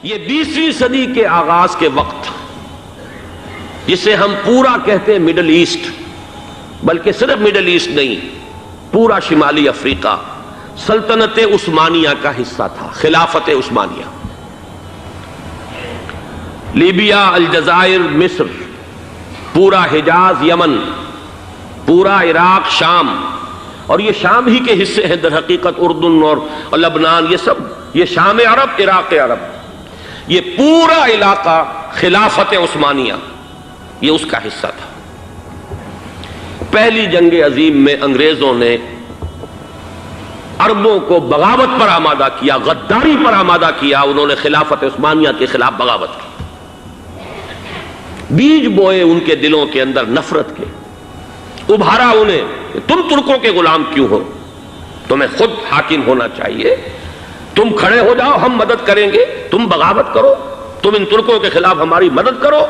یہ 20ویں صدی کے آغاز کے وقت جسے ہم پورا کہتے ہیں مڈل ایسٹ، بلکہ صرف مڈل ایسٹ نہیں، پورا شمالی افریقہ سلطنت عثمانیہ کا حصہ تھا، خلافت عثمانیہ۔ لیبیا، الجزائر، مصر، پورا حجاز، یمن، پورا عراق، شام، اور یہ شام ہی کے حصے ہیں در حقیقت، اردن اور لبنان، یہ سب یہ شام عرب، عراق عرب، یہ پورا علاقہ خلافت عثمانیہ یہ اس کا حصہ تھا۔ پہلی جنگ عظیم میں انگریزوں نے عربوں کو بغاوت پر آمادہ کیا، غداری پر آمادہ کیا، انہوں نے خلافت عثمانیہ کے خلاف بغاوت کی، بیج بوئے ان کے دلوں کے اندر نفرت کے، ابھارا انہیں کہ تم ترکوں کے غلام کیوں ہو، تمہیں خود حاکم ہونا چاہیے، تم کھڑے ہو جاؤ، ہم مدد کریں گے، تم بغاوت کرو، تم ان ترکوں کے خلاف ہماری مدد کرو،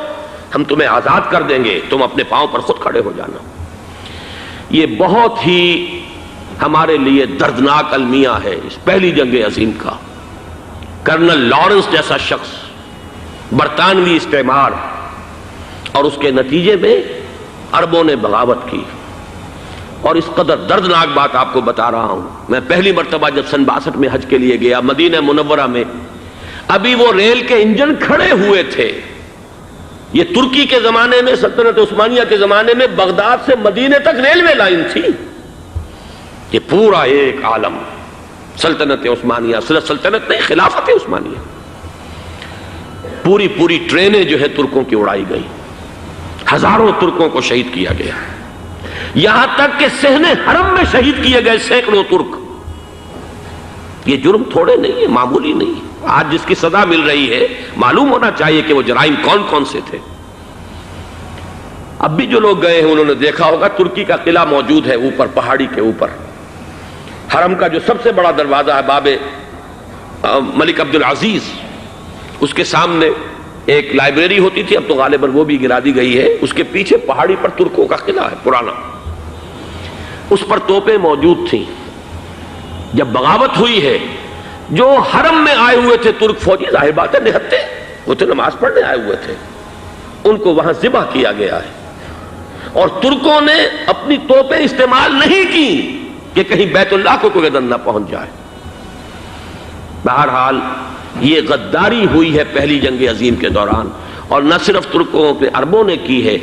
ہم تمہیں آزاد کر دیں گے، تم اپنے پاؤں پر خود کھڑے ہو جانا۔ یہ بہت ہی ہمارے لیے دردناک المیہ ہے اس پہلی جنگ عظیم کا۔ کرنل لارنس جیسا شخص، برطانوی استعمار، اور اس کے نتیجے میں عربوں نے بغاوت کی۔ اور اس قدر دردناک بات آپ کو بتا رہا ہوں، میں پہلی مرتبہ جب سن 62 میں حج کے لیے گیا مدینہ منورہ میں، ابھی وہ ریل کے انجن کھڑے ہوئے تھے۔ یہ ترکی کے زمانے میں، سلطنت عثمانیہ کے زمانے میں بغداد سے مدینے تک ریلوے لائن تھی۔ یہ پورا ایک عالم سلطنت عثمانیہ، صرف سلطنت نہیں، خلافت عثمانیہ، پوری ٹرینیں جو ہے ترکوں کی اڑائی گئی، ہزاروں ترکوں کو شہید کیا گیا، یہاں تک کہ صحن حرم میں شہید کیے گئے سینکڑوں ترک۔ یہ جرم تھوڑے نہیں ہے، معمولی نہیں۔ آج جس کی سزا مل رہی ہے، معلوم ہونا چاہیے کہ وہ جرائم کون کون سے تھے۔ اب بھی جو لوگ گئے ہیں انہوں نے دیکھا ہوگا، ترکی کا قلعہ موجود ہے اوپر پہاڑی کے اوپر، حرم کا جو سب سے بڑا دروازہ ہے باب ملک عبدالعزیز، اس کے سامنے ایک لائبریری ہوتی تھی، اب تو غالباً وہ بھی گرا دی گئی ہے، اس کے پیچھے پہاڑی پر ترکوں کا قلعہ ہے پرانا، اس پر توپیں موجود تھیں۔ جب بغاوت ہوئی ہے، جو حرم میں آئے ہوئے تھے ترک فوجی، ظاہر بات ہے نہتے، وہ تو نماز پڑھنے آئے ہوئے تھے، ان کو وہاں ذبح کیا گیا ہے، اور ترکوں نے اپنی توپیں استعمال نہیں کی کہ کہیں بیت اللہ کو کوئی گدن نہ پہنچ جائے۔ بہرحال یہ غداری ہوئی ہے پہلی جنگ عظیم کے دوران، اور نہ صرف ترکوں پہ عربوں نے کی ہے۔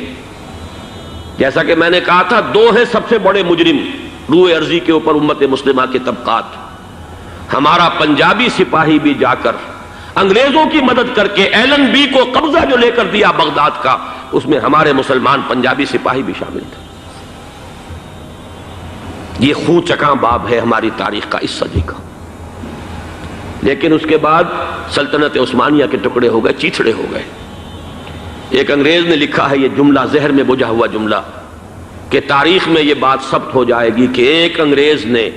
جیسا کہ میں نے کہا تھا، دو ہیں سب سے بڑے مجرم روئے ارضی کے اوپر امت مسلمہ کے طبقات۔ ہمارا پنجابی سپاہی بھی جا کر انگریزوں کی مدد کر کے ایلن بی کو قبضہ جو لے کر دیا بغداد کا، اس میں ہمارے مسلمان پنجابی سپاہی بھی شامل تھے۔ یہ خون چکاں باب ہے ہماری تاریخ کا اس صدی کا۔ لیکن اس کے بعد سلطنت عثمانیہ کے ٹکڑے ہو گئے، چیتھڑے ہو گئے۔ ایک انگریز نے لکھا ہے یہ جملہ، ذہن میں بجھا ہوا جملہ، کہ تاریخ میں یہ بات ثبت ہو جائے گی کہ ایک انگریز نے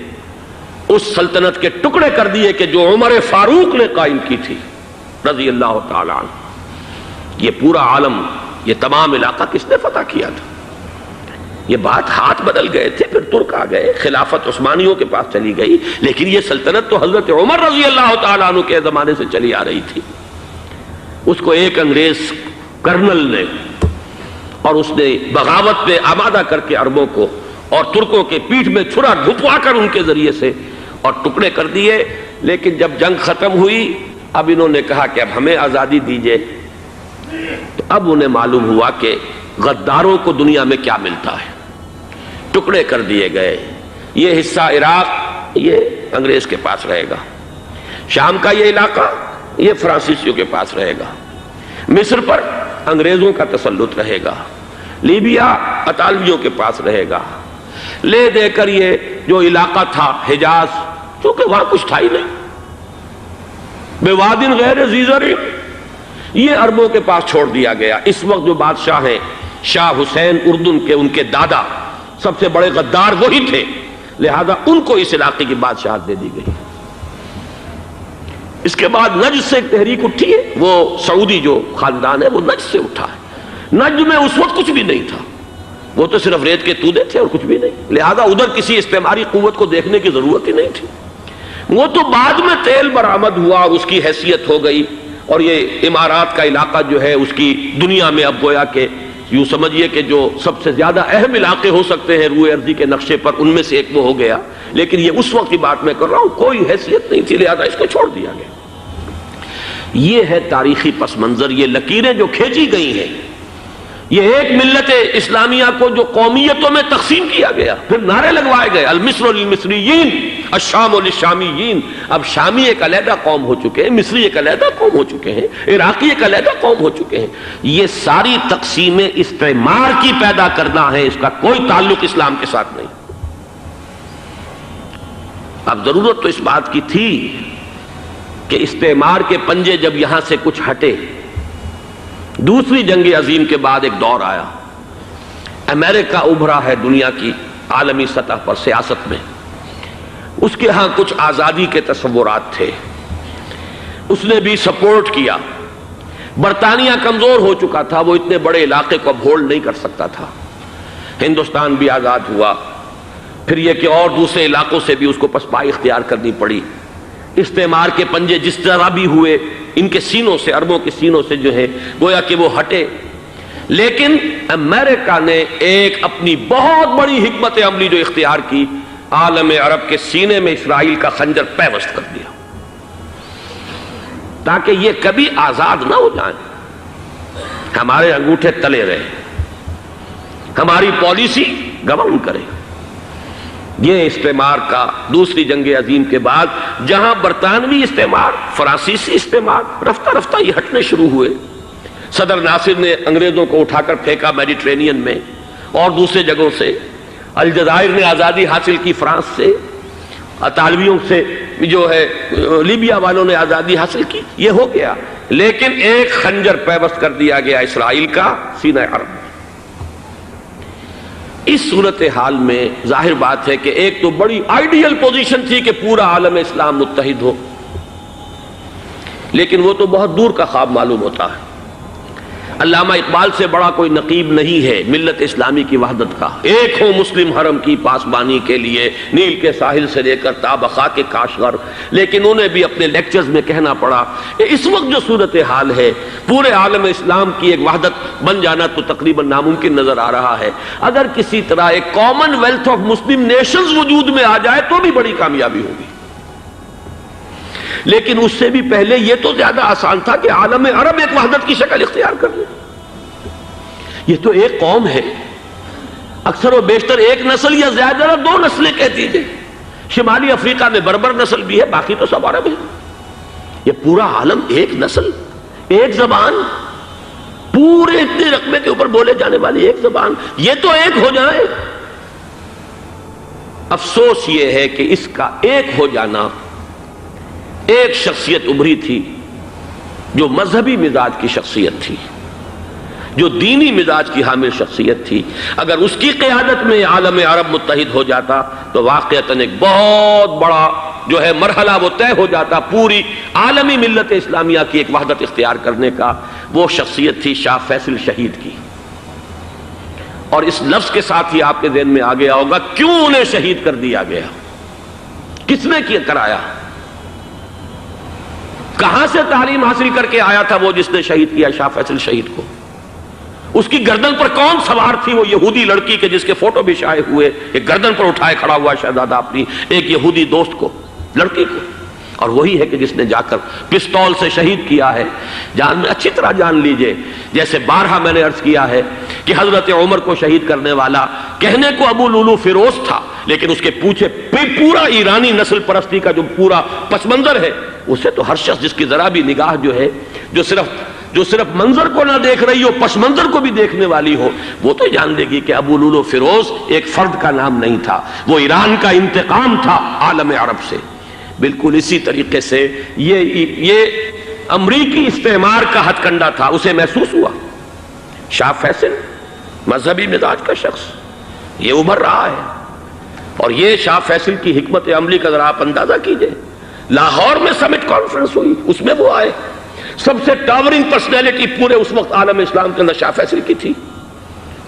اس سلطنت کے ٹکڑے کر دیے کہ جو عمر فاروق نے قائم کی تھی رضی اللہ تعالی عنہ۔ یہ پورا عالم، یہ تمام علاقہ کس نے فتح کیا تھا؟ یہ بات ہاتھ بدل گئے تھے، پھر ترک آ گئے، خلافت عثمانیوں کے پاس چلی گئی، لیکن یہ سلطنت تو حضرت عمر رضی اللہ تعالیٰ عنہ کے زمانے سے چلی آ رہی تھی۔ اس کو ایک انگریز کرنل نے، اور اس نے بغاوت پہ آمادہ کر کے عربوں کو اور ترکوں کے پیٹھ میں چھرا گھپوا کر ان کے ذریعے سے اور ٹکڑے کر دیے۔ لیکن جب جنگ ختم ہوئی، اب انہوں نے کہا کہ اب ہمیں آزادی دیجئے، تو اب انہیں معلوم ہوا کہ غداروں کو دنیا میں کیا ملتا ہے، ٹکڑے کر دیے گئے۔ یہ حصہ عراق یہ انگریز کے پاس رہے گا، شام کا یہ علاقہ یہ فرانسیسیوں کے پاس رہے گا، مصر پر انگریزوں کا تسلط رہے گا، لیبیا اطالویوں کے پاس رہے گا، لے دے کر یہ جو علاقہ تھا حجاز، چونکہ وہاں کچھ تھا ہی نہیں، بوادٍ غیر ذی زرع، یہ عربوں کے پاس چھوڑ دیا گیا۔ اس وقت جو بادشاہ ہیں شاہ حسین اردن کے، ان کے دادا سب سے بڑے غدار وہی تھے، لہذا ان کو اس علاقے کی بادشاہت دے دی گئی۔ اس کے بعد نجد سے ایک تحریک اٹھی ہے، وہ سعودی جو خاندان ہے وہ نجد سے اٹھا ہے۔ نجد میں اس وقت کچھ بھی نہیں تھا، وہ تو صرف ریت کے تودے تھے اور کچھ بھی نہیں، لہذا ادھر کسی استعماری قوت کو دیکھنے کی ضرورت ہی نہیں تھی۔ وہ تو بعد میں تیل برآمد ہوا اور اس کی حیثیت ہو گئی، اور یہ امارات کا علاقہ جو ہے اس کی دنیا میں اب گویا کہ یوں سمجھیے کہ جو سب سے زیادہ اہم علاقے ہو سکتے ہیں روئے ارضی کے نقشے پر، ان میں سے ایک وہ ہو گیا. لیکن یہ اس وقت کی بات میں کر رہا ہوں، کوئی حیثیت نہیں تھی، لہذا اس کو چھوڑ دیا گیا. یہ ہے تاریخی پس منظر، یہ لکیریں جو کھینچی گئی ہیں. یہ ایک ملت اسلامیہ کو جو قومیتوں میں تقسیم کیا گیا، پھر نعرے لگوائے گئے المصر للمصریین الشام للشامیین. اب شامی ایک علیحدہ قوم ہو چکے ہیں، مصری ایک علیحدہ قوم ہو چکے ہیں، عراقی ایک علیحدہ قوم ہو چکے ہیں. یہ ساری تقسیمیں استعمار کی پیدا کرنا ہے، اس کا کوئی تعلق اسلام کے ساتھ نہیں. اب ضرورت تو اس بات کی تھی کہ استعمار کے پنجے جب یہاں سے کچھ ہٹے. دوسری جنگ عظیم کے بعد ایک دور آیا، امریکہ ابھرا ہے دنیا کی عالمی سطح پر سیاست میں. اس کے ہاں کچھ آزادی کے تصورات تھے، اس نے بھی سپورٹ کیا. برطانیہ کمزور ہو چکا تھا، وہ اتنے بڑے علاقے کو اب ہولڈ نہیں کر سکتا تھا. ہندوستان بھی آزاد ہوا، پھر یہ کہ اور دوسرے علاقوں سے بھی اس کو پسپائی اختیار کرنی پڑی. استعمار کے پنجے جس طرح بھی ہوئے، ان کے سینوں سے، عربوں کے سینوں سے جو ہے گویا کہ وہ ہٹے. لیکن امریکہ نے ایک اپنی بہت بڑی حکمت عملی جو اختیار کی، عالم عرب کے سینے میں اسرائیل کا خنجر پیوست کر دیا تاکہ یہ کبھی آزاد نہ ہو جائیں، ہمارے انگوٹھے تلے رہے، ہماری پالیسی گورن کرے. یہ استعمار کا دوسری جنگ عظیم کے بعد جہاں برطانوی استعمار، فرانسیسی استعمار رفتہ رفتہ یہ ہٹنے شروع ہوئے. صدر ناصر نے انگریزوں کو اٹھا کر پھینکا میڈیٹرینین میں اور دوسرے جگہوں سے. الجزائر نے آزادی حاصل کی فرانس سے، اطالویوں سے جو ہے لیبیا والوں نے آزادی حاصل کی. یہ ہو گیا، لیکن ایک خنجر پیوست کر دیا گیا اسرائیل کا سینہ عرب. اس صورتحال میں ظاہر بات ہے کہ ایک تو بڑی آئیڈیل پوزیشن تھی کہ پورا عالم اسلام متحد ہو، لیکن وہ تو بہت دور کا خواب معلوم ہوتا ہے. علامہ اقبال سے بڑا کوئی نقیب نہیں ہے ملت اسلامی کی وحدت کا. ایک ہو مسلم حرم کی پاسبانی کے لیے، نیل کے ساحل سے لے کر تا بخاک کاشغر. لیکن انہیں بھی اپنے لیکچرز میں کہنا پڑا کہ اس وقت جو صورتحال ہے، پورے عالم اسلام کی ایک وحدت بن جانا تو تقریباً ناممکن نظر آ رہا ہے. اگر کسی طرح ایک common wealth of Muslim nations وجود میں آ جائے تو بھی بڑی کامیابی ہوگی. لیکن اس سے بھی پہلے یہ تو زیادہ آسان تھا کہ عالم عرب ایک وحدت کی شکل اختیار کر لے. یہ تو ایک قوم ہے، اکثر و بیشتر ایک نسل یا زیادہ دو نسلیں کہہ دیجیے. شمالی افریقہ میں بربر نسل بھی ہے، باقی تو سب عرب ہے. یہ پورا عالم ایک نسل، ایک زبان، پورے اتنے رقبے کے اوپر بولے جانے والی ایک زبان، یہ تو ایک ہو جائے. افسوس یہ ہے کہ اس کا ایک ہو جانا، ایک شخصیت ابھری تھی جو مذہبی مزاج کی شخصیت تھی، جو دینی مزاج کی حامل شخصیت تھی. اگر اس کی قیادت میں عالم عرب متحد ہو جاتا تو واقعتاً ایک بہت بڑا جو ہے مرحلہ وہ طے ہو جاتا پوری عالمی ملت اسلامیہ کی ایک وحدت اختیار کرنے کا. وہ شخصیت تھی شاہ فیصل شہید کی. اور اس لفظ کے ساتھ ہی آپ کے ذہن میں آ گیا ہوگا کیوں انہیں شہید کر دیا گیا، کس نے کیا کرایا، کہاں سے تعلیم حاصل کر کے آیا تھا وہ جس نے شہید کیا شاہ فیصل شہید کو. اس کی گردن پر کون سوار تھی، وہ یہودی لڑکی کے جس کے فوٹو بھی شائع ہوئے، ایک گردن پر اٹھائے کھڑا ہوا شہزادہ اپنی ایک یہودی دوست کو، لڑکی کو. اور وہی ہے کہ جس نے جا کر پستول سے شہید کیا ہے. جان میں اچھی طرح جان لیجئے، جیسے بارہا میں نے عرض کیا ہے کہ حضرت عمر کو شہید کرنے والا کہنے کو ابو لولو فیروز تھا، لیکن اس کے پیچھے پورا ایرانی نسل پرستی کا جو پورا پس منظر ہے، اسے تو ہر شخص جس کی ذرا بھی نگاہ جو ہے جو صرف منظر کو نہ دیکھ رہی ہو، پس منظر کو بھی دیکھنے والی ہو، وہ تو جان لے گی کہ ابو لولو فیروز ایک فرد کا نام نہیں تھا، وہ ایران کا انتقام تھا عالم عرب سے. بالکل اسی طریقے سے یہ امریکی استعمار کا ہتھ کنڈا تھا، اسے محسوس ہوا. شاہ فیصل مذہبی مزاج کا شخص یہ ابھر رہا ہے، اور یہ شاہ فیصل کی حکمت عملی کا ذرا آپ اندازہ کیجئے. لاہور میں سمٹ کانفرنس ہوئی، اس میں وہ آئے، سب سے ٹاورنگ پرسنالٹی پورے اس وقت عالم اسلام کے اندر شاہ فیصل کی تھی.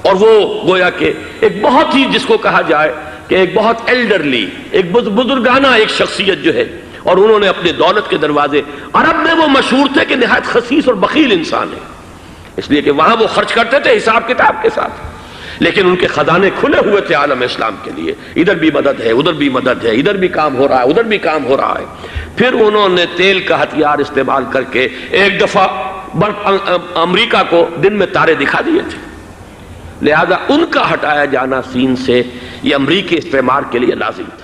اور وہ گویا کہ ایک بہت ہی جس کو کہا جائے کہ ایک بہت ایلڈرلی، ایک بزرگانہ ایک شخصیت جو ہے، اور انہوں نے اپنی دولت کے دروازے، عرب میں وہ مشہور تھے کہ نہایت خسیس اور بخیل انسان ہے، اس لیے کہ وہاں وہ خرچ کرتے تھے حساب کتاب کے ساتھ، لیکن ان کے خزانے کھلے ہوئے تھے عالم اسلام کے لیے، ادھر بھی مدد ہے، ادھر بھی مدد ہے، ادھر بھی کام ہو رہا ہے، ادھر بھی کام ہو رہا ہے۔ پھر انہوں نے تیل کا ہتھیار استعمال کر کے ایک دفعہ امریکہ کو دن میں تارے دکھا دیے تھے، لہذا ان کا ہٹایا جانا سین سے یہ امریکی استعمار کے لیے لازم تھا۔